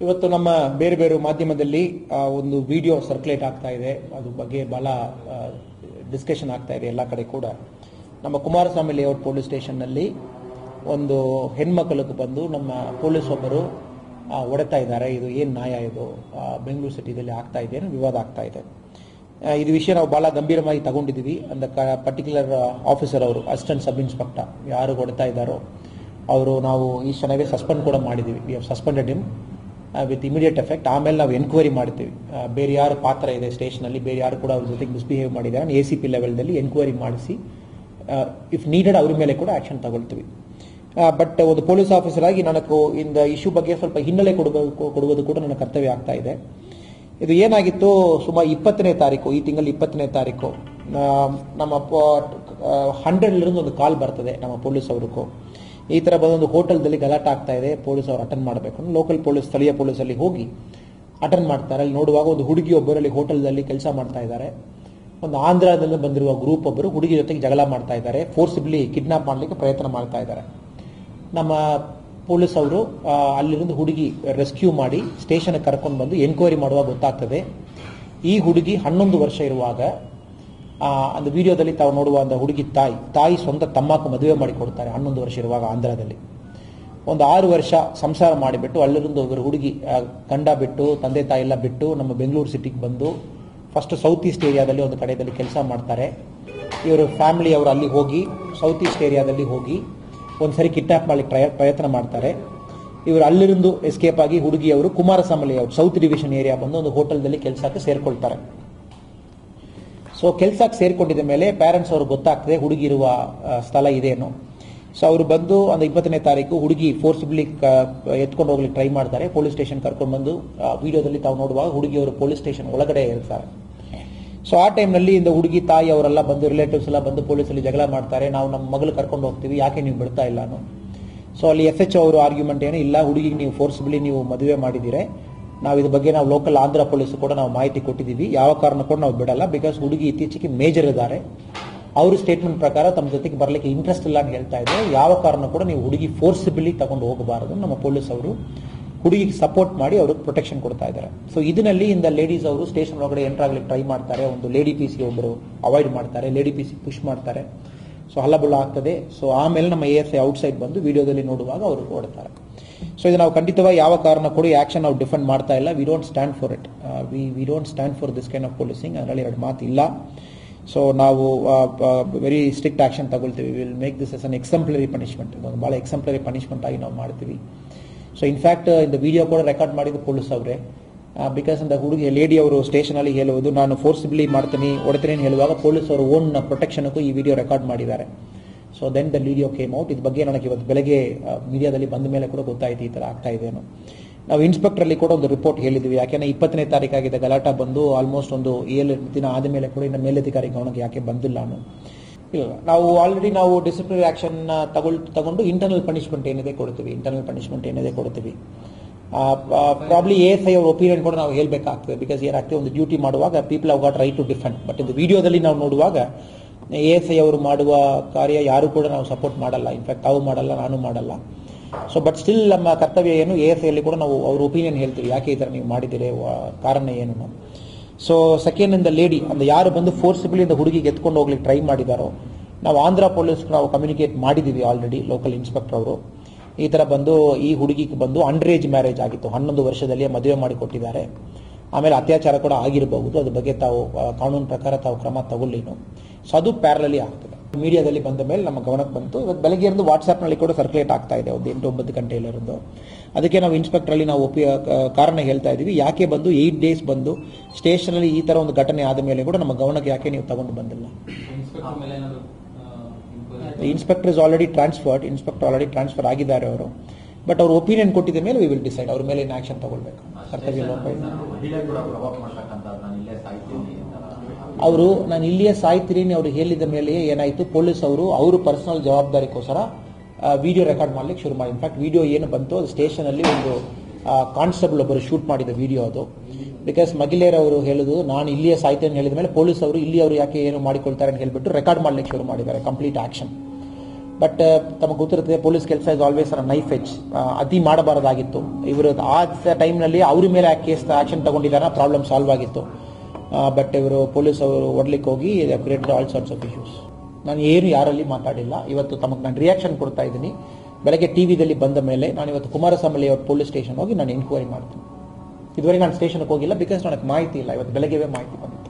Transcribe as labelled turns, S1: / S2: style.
S1: ಇವತ್ತು ನಮ್ಮ ಬೇರೆ ಬೇರೆ ಮಾಧ್ಯಮದಲ್ಲಿ ಒಂದು ವಿಡಿಯೋ ಸರ್ಕ್ಯುಲೇಟ್ ಆಗ್ತಾ ಇದೆ. ಅದ್ರ ಬಗ್ಗೆ ಬಹಳ ಡಿಸ್ಕಷನ್ ಆಗ್ತಾ ಇದೆ ಎಲ್ಲ ಕಡೆ ಕೂಡ. ನಮ್ಮ ಕುಮಾರಸ್ವಾಮಿ ಲೇಔಟ್ ಪೊಲೀಸ್ ಸ್ಟೇಷನ್ನಲ್ಲಿ ಒಂದು ಹೆಣ್ಮಕ್ಳಿಗೆ ಬಂದು ನಮ್ಮ ಪೊಲೀಸ್ ಒಬ್ಬರು ಹೊಡೆತಾ ಇದ್ದಾರೆ. ಇದು ಏನು ನ್ಯಾಯ? ಇದು ಬೆಂಗಳೂರು ಸಿಟಿದಲ್ಲಿ ಆಗ್ತಾ ಇದೆ, ವಿವಾದ ಆಗ್ತಾ ಇದೆ. ಇದು ವಿಷಯ ನಾವು ಬಹಳ ಗಂಭೀರವಾಗಿ ತಗೊಂಡಿದ್ದೀವಿ. ಅಂದ ಪರ್ಟಿಕ್ಯುಲರ್ ಆಫೀಸರ್ ಅವರು ಅಸಿಸ್ಟೆಂಟ್ ಸಬ್ ಇನ್ಸ್ಪೆಕ್ಟರ್ ಯಾರು ಹೊಡೆತಾ ಇದ್ದಾರೋ ಅವರು ನಾವು ಈ ಚೆನ್ನಾಗಿ ಸಸ್ಪೆಂಡ್ ಕೂಡ ಮಾಡಿದ್ದೀವಿ. We have suspended him with immediate effect. ಆಮೇಲೆ ನಾವು ಎನ್ಕ್ವೈರಿ ಮಾಡ್ತೀವಿ, ಬೇರೆ ಯಾರು ಪಾತ್ರ ಇದೆ ಸ್ಟೇಷನಲ್ಲಿ, ಬೇರೆ ಯಾರು ಕೂಡ ಅವ್ರ ಜೊತೆಗೆ ಮಿಸ್ಬಿಹೇವ್ ಮಾಡಿದ್ದಾರೆ ACP ಲೆವೆಲ್ದಲ್ಲಿ ಎನ್ಕ್ವೈರಿ ಮಾಡಿಸಿ ಇಫ್ ನೀಡೆಡ್ ಅವ್ರ ಮೇಲೆ ಕೂಡ ಆಕ್ಷನ್ ತಗೊಳ್ತೀವಿ. ಬಟ್ ಒಂದು ಪೊಲೀಸ್ ಆಫೀಸರ್ ಆಗಿ ನನಗೆ ಇಂದ ಇಶ್ಯೂ ಬಗ್ಗೆ ಸ್ವಲ್ಪ ಹಿನ್ನೆಲೆ ಕೊಡುವುದು ಕೂಡ ನನ್ನ ಕರ್ತವ್ಯ ಆಗ್ತಾ ಇದೆ. ಇದು ಏನಾಗಿತ್ತು, ಸುಮಾರು 20ನೇ ತಾರೀಕು, ಈ ತಿಂಗಳ 20ನೇ ತಾರೀಕು ನಮ್ಮ 100 ಒಂದು ಕಾಲ್ ಬರ್ತದೆ ನಮ್ಮ ಪೊಲೀಸ್ ಅವ್ರಿಗೂ. ಈ ಥರ ಬಂದೊಂದು ಹೋಟೆಲ್ದಲ್ಲಿ ಗಲಾಟೆ ಆಗ್ತಾ ಇದೆ, ಪೊಲೀಸ್ ಅವರು ಅಟೆಂಡ್ ಮಾಡಬೇಕು. ಲೋಕಲ್ ಪೊಲೀಸ್, ಸ್ಥಳೀಯ ಪೊಲೀಸಲ್ಲಿ ಹೋಗಿ ಅಟೆಂಡ್ ಮಾಡ್ತಾರೆ. ಅಲ್ಲಿ ನೋಡುವಾಗ ಒಂದು ಹುಡುಗಿ ಒಬ್ಬರಲ್ಲಿ ಹೋಟೆಲ್ದಲ್ಲಿ ಕೆಲಸ ಮಾಡ್ತಾ ಇದ್ದಾರೆ. ಒಂದು ಆಂಧ್ರದಿಂದ ಬಂದಿರುವ ಗ್ರೂಪ್ ಒಬ್ಬರು ಹುಡುಗಿ ಜೊತೆಗೆ ಜಗಳ ಮಾಡ್ತಾ ಇದ್ದಾರೆ, ಫೋರ್ಸಿಬ್ಲಿ ಕಿಡ್ನಾಪ್ ಮಾಡಲಿಕ್ಕೆ ಪ್ರಯತ್ನ ಮಾಡ್ತಾ ಇದ್ದಾರೆ. ನಮ್ಮ ಪೊಲೀಸ್ ಅವರು ಅಲ್ಲಿருந்து ಹುಡುಗಿ ರೆಸ್ಕ್ಯೂ ಮಾಡಿ ಸ್ಟೇಷನ್ಗೆ ಕರ್ಕೊಂಡು ಬಂದು ಎನ್ಕ್ವೈರಿ ಮಾಡುವಾಗ ಗೊತ್ತಾಗ್ತದೆ ಈ ಹುಡುಗಿ 11 ವರ್ಷ ಇರುವಾಗ ಒಂದು ವಿಡಿಯೋದಲ್ಲಿ ತಾವು ನೋಡುವ ಒಂದು ಹುಡುಗಿ ತಾಯಿ ಸ್ವಂತ ತಮ್ಮಕ್ಕೂ ಮದುವೆ ಮಾಡಿ ಕೊಡ್ತಾರೆ 11 ವರ್ಷ ಇರುವಾಗ ಆಂಧ್ರದಲ್ಲಿ. ಒಂದು 6 ವರ್ಷ ಸಂಸಾರ ಮಾಡಿಬಿಟ್ಟು ಅಲ್ಲಿருந்து ಒಬ್ಬರು ಹುಡುಗಿ ಗಂಡ ಬಿಟ್ಟು ತಂದೆ ತಾಯಿ ಎಲ್ಲ ಬಿಟ್ಟು ನಮ್ಮ ಬೆಂಗಳೂರು ಸಿಟಿಗೆ ಬಂದು ಫಸ್ಟ್ ಸೌತ್ ಈಸ್ಟ್ ಏರಿಯಾದಲ್ಲಿ ಒಂದು ಕಡೆಯಲ್ಲಿ ಕೆಲಸ ಮಾಡ್ತಾರೆ. ಇವರು ಫ್ಯಾಮಿಲಿ ಅವರು ಅಲ್ಲಿ ಹೋಗಿ ಸೌತ್ ಈಸ್ಟ್ ಏರಿಯಾದಲ್ಲಿ ಹೋಗಿ ಒಂದ್ಸರಿ ಕಿಡ್ನಾಪ್ ಮಾಡಲಿಕ್ಕೆ ಪ್ರಯತ್ನ ಮಾಡ್ತಾರೆ. ಇವರು ಅಲ್ಲಿருந்து ಎಸ್ಕೇಪ್ ಆಗಿ ಹುಡುಗಿಯವರು Kumaraswamy layout south division area ಬಂದು ಒಂದು ಹೋಟೆಲ್ದಲ್ಲಿ ಕೆಲಸಕ್ಕೆ ಸೇರ್ಕೊಳ್ತಾರೆ. ಸೊ ಕೆಲಸಕ್ಕೆ ಸೇರ್ಕೊಂಡಿದ್ದ ಮೇಲೆ ಪೇರೆಂಟ್ಸ್ ಅವ್ರಿಗೆ ಗೊತ್ತಾಗ್ತದೆ ಹುಡುಗಿ ಇರುವ ಸ್ಥಳ ಇದೇನು. ಸೊ ಅವರು ಬಂದು ಒಂದು 20ನೇ ತಾರೀಕು ಹುಡುಗಿ ಫೋರ್ಸಿಬ್ಲಿ ಎತ್ಕೊಂಡು ಹೋಗ್ಲಿಕ್ಕೆ ಟ್ರೈ ಮಾಡ್ತಾರೆ. ಪೊಲೀಸ್ ಸ್ಟೇಷನ್ ಕರ್ಕೊಂಡು ಬಂದು ವಿಡಿಯೋದಲ್ಲಿ ತಾವು ನೋಡುವಾಗ ಹುಡುಗಿಯವರು ಪೊಲೀಸ್ ಸ್ಟೇಷನ್ ಒಳಗಡೆ ಇರ್ತಾರೆ. ಸೊ ಆ ಟೈಮ್ನಲ್ಲಿ ಇಂದ ಹುಡುಗಿ ತಾಯಿ ಅವರೆಲ್ಲ ಬಂದು ರಿಲೇಟಿವ್ಸ್ ಎಲ್ಲ ಬಂದು ಪೊಲೀಸಲ್ಲಿ ಜಗಳ ಮಾಡ್ತಾರೆ. ನಾವು ನಮ್ಮ ಮಗಳು ಕರ್ಕೊಂಡು ಹೋಗ್ತೀವಿ, ಯಾಕೆ ನೀವು ಬಿಡ್ತಾ ಇಲ್ಲ? ಸೊ ಅಲ್ಲಿ FHO ಅವರು ಆರ್ಗ್ಯುಮೆಂಟ್ ಏನು ಇಲ್ಲ, ಹುಡುಗಿಗೆ ನೀವು ಫೋರ್ಸಿಬ್ಲಿ ನೀವು ಮದುವೆ ಮಾಡಿದ್ದೀರಿ, ನಾವು ಇದ್ರ ಬಗ್ಗೆ ನಾವು ಲೋಕಲ್ ಆಂಧ್ರ ಪೊಲೀಸ್ ಕೂಡ ನಾವು ಮಾಹಿತಿ ಕೊಟ್ಟಿದ್ದೀವಿ, ಯಾವ ಕಾರಣ ಕೂಡ ನಾವು ಬಿಡಲ್ಲ. ಬಿಕಾಸ್ ಹುಡುಗಿ ಇತ್ತೀಚೆಗೆ ಮೇಜರ್ ಇದ್ದಾರೆ, ಅವರು ಸ್ಟೇಟ್ಮೆಂಟ್ ಪ್ರಕಾರ ತಮ್ಮ ಜೊತೆಗೆ ಬರಲಿಕ್ಕೆ ಇಂಟ್ರೆಸ್ಟ್ ಇಲ್ಲ ಅಂತ ಹೇಳ್ತಾ ಇದ್ದಾರೆ. ಯಾವ ಕಾರಣ ಕೂಡ ನೀವು ಹುಡುಗಿ ಫೋರ್ಸಿಬಲಿ ತಗೊಂಡು ಹೋಗಬಾರದು. ನಮ್ಮ ಪೊಲೀಸ್ ಅವರು ಹುಡುಗಿಗೆ ಸಪೋರ್ಟ್ ಮಾಡಿ ಅವ್ರಿಗೆ ಪ್ರೊಟೆಕ್ಷನ್ ಕೊಡ್ತಾ ಇದ್ದಾರೆ. ಸೊ ಇದರಲ್ಲಿ ಇಂದ ಲೇಡೀಸ್ ಅವರು ಸ್ಟೇಷನ್ ಒಳಗಡೆ ಎಂಟರ್ ಆಗ್ಲಿಕ್ಕೆ ಟ್ರೈ ಮಾಡ್ತಾರೆ. ಒಂದು ಲೇಡಿ PC ಒಬ್ಬರು ಅವಾಯ್ಡ್ ಮಾಡ್ತಾರೆ, ಲೇಡಿ PC ಪುಷ್ ಮಾಡ್ತಾರೆ. ಸೊ ಹಲ್ಲಬುಲ್ಲ ಆಗ್ತದೆ. ಸೊ ಆಮೇಲೆ ನಮ್ಮ ASI ಔಟ್ಸೈಡ್ ಬಂದು ವಿಡಿಯೋದಲ್ಲಿ ನೋಡುವಾಗ ಅವರು ಓಡ್ತಾರೆ. ಸೊ ಇದು ನಾವು ಖಂಡಿತವಾಗಿ ಯಾವ ಕಾರಣ ಕೂಡ ಈ ಆಕ್ಷನ್ ನಾವು ಡಿಫೆಂಡ್ ಮಾಡ್ತಾ ಇಲ್ಲ. We don't stand for it. We don't stand for this kind of policing. ಅದರಲ್ಲಿ ಎರಡು ಮಾತು ಇಲ್ಲ. ಸೊ ನಾವು ವೆರಿ ಸ್ಟ್ರಿಕ್ಟ್ ಆಕ್ಷನ್ ತಗೊಳ್ತೀವಿ. Will make this as an exemplary punishment. ಒಂದು ಭಾಳ ಎಕ್ಸಂಪ್ಲರಿ ಪನಿಷ್ಮೆಂಟ್ ಆಗಿ ನಾವು ಮಾಡ್ತೀವಿ. ಸೊ ಇನ್ಫ್ಯಾಕ್ಟ್ ಇಂದ ವಿಡಿಯೋ ಕೂಡ ರೆಕಾರ್ಡ್ ಮಾಡಿದ್ದು ಪೊಲೀಸ್ ಅವರೇ. ಬಿಕಾಸ್ ಇಂದ ಹುಡುಗಿ ಲೇಡಿ ಅವರು ಸ್ಟೇಷನಲ್ಲಿ ಹೇಳುವುದು ನಾನು ಫೋರ್ಸಿಬ್ಲಿ ಮಾಡ್ತೀನಿ ಹೊಡ್ತೀನಿ ಹೇಳುವಾಗ ಪೊಲೀಸ್ ಅವರು ಓನ್ ಪ್ರೊಟೆಕ್ಷನ್ಗೂ ಈ ವಿಡಿಯೋ ರೆಕಾರ್ಡ್ ಮಾಡಿದ್ದಾರೆ. So then the video came out. ಇದ್ರ ಬಗ್ಗೆ ನನಗೆ ಇವತ್ತು ಬೆಳಗ್ಗೆ ಮೀಡಿಯಾದಲ್ಲಿ ಬಂದ ಮೇಲೆ ಕೂಡ ಗೊತ್ತಾಯಿತು ಈ ಥರ ಆಗ್ತಾ ಇದೆಯೇನೋ. ನಾವು ಇನ್ಸ್ಪೆಕ್ಟ್ರಲ್ಲಿ ಕೂಡ ಒಂದು ರಿಪೋರ್ಟ್ ಹೇಳಿದ್ವಿ. ಯಾಕೆಂದರೆ 20ನೇ ತಾರೀಕಾಗಿದೆ ಗಲಾಟ ಬಂದು ಆಲ್ಮೋಸ್ಟ್ ಒಂದು 7 ದಿನ ಆದ ಮೇಲೆ ಕೂಡ ಇನ್ನು ಮೇಲಧಿಕಾರಿ ಗಮನಕ್ಕೆ ಯಾಕೆ ಬಂದಿಲ್ಲ ನಾನು ಇಲ್ಲ. ನಾವು ಆಲ್ರೆಡಿ ನಾವು ಡಿಸಿಪ್ಲಿನರಿ ಆಕ್ಷನ್ ತಗೊಂಡು ಇಂಟರ್ನಲ್ ಪನಿಷ್ಮೆಂಟ್ ಏನಿದೆ ಕೊಡ್ತೀವಿ. ಪ್ರಾಬ್ಲಿ ASI ಅವ್ರ ಒಪಿನಿಯನ್ ಕೂಡ ನಾವು ಹೇಳಬೇಕಾಗ್ತದೆ. ಬಿಕಾಸ್ ಏನಾಗ್ತದೆ, ಒಂದು ಡ್ಯೂಟಿ ಮಾಡುವಾಗ people have got right to defend. But ಇದು ವಿಡಿಯೋದಲ್ಲಿ ನಾವು ನೋಡುವಾಗ ASI ಅವರು ಮಾಡುವ ಕಾರ್ಯ ಯಾರು ಕೂಡ ನಾವು ಸಪೋರ್ಟ್ ಮಾಡಲ್ಲ. ಇನ್ಫ್ಯಾಕ್ಟ್ ತಾವು ಮಾಡಲ್ಲ, ನಾನು ಮಾಡಲ್ಲ. ಸೊ ಬಟ್ ಸ್ಟಿಲ್ ನಮ್ಮ ಕರ್ತವ್ಯ ಏನು, ASI ಅಲ್ಲಿ ಕೂಡ ನಾವು ಅವ್ರ ಒಪಿನಿಯನ್ ಹೇಳ್ತೀವಿ, ಯಾಕೆ ಈ ಥರ ನೀವು ಮಾಡಿದ್ದೀರಿ, ಕಾರಣ ಏನು. ಸೊ ಸೆಕೆಂಡ್ ಇಂದ ಲೇಡಿ ಅಂದ್ರೆ ಯಾರು ಬಂದು ಫೋರ್ಸಿಬಲಿ ಇಂದ ಹುಡುಗಿಗೆ ಎತ್ಕೊಂಡು ಹೋಗ್ಲಿಕ್ಕೆ ಟ್ರೈ ಮಾಡಿದಾರೋ ನಾವು ಆಂಧ್ರ ಪೊಲೀಸ್ ನಾವು ಕಮ್ಯುನಿಕೇಟ್ ಮಾಡಿದ್ದೀವಿ ಆಲ್ರೆಡಿ. ಲೋಕಲ್ ಇನ್ಸ್ಪೆಕ್ಟರ್ ಅವರು ಈ ಥರ ಬಂದು ಈ ಹುಡುಗಿಗೆ ಬಂದು ಅಂಡರ್ ಏಜ್ ಮ್ಯಾರೇಜ್ ಆಗಿತ್ತು, 11 ವರ್ಷದಲ್ಲಿ ಮದುವೆ ಮಾಡಿ ಕೊಟ್ಟಿದ್ದಾರೆ. ಆಮೇಲೆ ಅತ್ಯಾಚಾರ ಕೂಡ ಆಗಿರಬಹುದು. ಅದ್ರ ಬಗ್ಗೆ ತಾವು ಕಾನೂನು ಪ್ರಕಾರ ತಾವು ಕ್ರಮ ತಗೊಳ್ಳಿನು. ಸೊ ಅದು ಪ್ಯಾರಲಲಿ ಆಗ್ತದೆ. ಮೀಡಿಯಾದಲ್ಲಿ ಬಂದ ಮೇಲೆ ನಮ್ಮ ಗಮನಕ್ಕೆ ಬಂತು. ಇವತ್ತು ಬೆಳಗ್ಗೆ ಇருந்து ವಾಟ್ಸ್ಆ್ಯಪ್ನಲ್ಲಿ ಕೂಡ ಸರ್ಕ್ಯುಲೇಟ್ ಆಗ್ತಾ ಇದೆ ಒಂದು 8-9 ಗಂಟೆಯಲ್ಲಿರೋದು. ಅದಕ್ಕೆ ನಾವು ಇನ್ಸ್ಪೆಕ್ಟ್ರಲ್ಲಿ ನಾವು ಕಾರಣ ಹೇಳ್ತಾ ಇದ್ದೀವಿ, ಯಾಕೆ ಬಂದು 8 ಡೇಸ್ ಬಂದು ಸ್ಟೇಷನಲ್ಲಿ ಈ ಥರ ಒಂದು ಘಟನೆ ಆದ ಮೇಲೆ ಕೂಡ ನಮ್ಮ ಗಮನಕ್ಕೆ ಯಾಕೆ ನೀವು ತಗೊಂಡು ಬಂದಿಲ್ಲ. Inspector is already transferred. Inspector already transfer ಆಗಿದ್ದಾರೆ ಅವರು. ಬಟ್ ಅವ್ರ ಒಪಿನಿಯನ್ ಕೊಟ್ಟಿದ್ದ ಮೇಲೆ ವಿ ವಿಲ್ ಡಿಸೈಡ್ ಅವ್ರ ಮೇಲೆ ಏನು ಆಕ್ಷನ್ ತಗೊಳ್ಬೇಕು. ಕರ್ತವ್ಯ ಲೋಪ ಅವರು ನಾನು ಇಲ್ಲಿಯೇ ಸಾಯ್ತೀನಿ ಅವರು ಹೇಳಿದ ಮೇಲೆ ಏನಾಯಿತು, ಪೊಲೀಸ್ ಅವರು ಅವರು ಪರ್ಸನಲ್ ಜವಾಬ್ದಾರಿಗೋಸ್ಕರ ವಿಡಿಯೋ ರೆಕಾರ್ಡ್ ಮಾಡ್ಲಿಕ್ಕೆ ಶುರು ಮಾಡಿ. ಇನ್ಫ್ಯಾಕ್ಟ್ ವಿಡಿಯೋ ಏನು ಬಂತು ಅದು ಸ್ಟೇಷನಲ್ಲಿ ಒಂದು ಕಾನ್ಸ್ಟೇಬಲ್ ಒಬ್ಬರು ಶೂಟ್ ಮಾಡಿದ ವಿಡಿಯೋ ಅದು. ಬಿಕಾಸ್ ಮಹಿಳೆಯರವರು ಹೇಳುದು ನಾನು ಇಲ್ಲಿಯೇ ಸಾಯ್ತೇನೆ ಹೇಳಿದ ಮೇಲೆ ಪೊಲೀಸ್ ಅವರು ಇಲ್ಲಿ ಅವರು ಯಾಕೆ ಏನು ಮಾಡಿಕೊಳ್ತಾರೆ ಅಂತ ಹೇಳ್ಬಿಟ್ಟು ರೆಕಾರ್ಡ್ ಮಾಡ್ಲಿಕ್ಕೆ ಶುರು ಮಾಡಿದ್ದಾರೆ ಕಂಪ್ಲೀಟ್ ಆಕ್ಷನ್. ಬಟ್ ತಮಗೆ ಗೊತ್ತಿರುತ್ತೆ ಪೊಲೀಸ್ ಕೆಲಸ ಇಸ್ ಆಲ್ವೇಸ್ ನೈಫ್ ಎಚ್. ಅತಿ ಮಾಡಬಾರದಾಗಿತ್ತು. ಇವರು ಆ ಟೈಮ್ನಲ್ಲಿ ಅವ್ರ ಮೇಲೆ ಕೇಸ್ ಆಕ್ಷನ್ ತಗೊಂಡಿದ್ದಾರೆ, ಪ್ರಾಬ್ಲಮ್ ಸಾಲ್ವ್ ಆಗಿತ್ತು. ಬಟ್ ಇವರು ಪೊಲೀಸ್ ಅವರು ಹೊಡ್ಲಿಕ್ಕೆ ಹೋಗಿ created all sorts of issues. ನಾನು ಏನು ಯಾರಲ್ಲಿ ಮಾತಾಡಿಲ್ಲ. ಇವತ್ತು ತಮಗೆ ನಾನು ರಿಯಾಕ್ಷನ್ ಕೊಡ್ತಾ ಇದ್ದೀನಿ. ಬೆಳಗ್ಗೆ ಟಿವಿದಲ್ಲಿ ಬಂದ ಮೇಲೆ ನಾನು ಇವತ್ತು ಕುಮಾರಸ್ವಾಮಿ ಲೇಔಟ್ ಪೊಲೀಸ್ ಸ್ಟೇಷನ್ ಹೋಗಿ ನಾನು ಎನ್ಕ್ವೈರಿ ಮಾಡ್ತೀನಿ. ಇದುವರೆಗೆ ನಾನು ಸ್ಟೇಷನ್ಗೆ ಹೋಗಿಲ್ಲ, ಬಿಕಾಸ್ ನನಗೆ ಮಾಹಿತಿ ಇಲ್ಲ. ಇವತ್ತು ಬೆಳಗ್ಗೆವೇ ಮಾಹಿತಿ ಬಂದಿದೆ.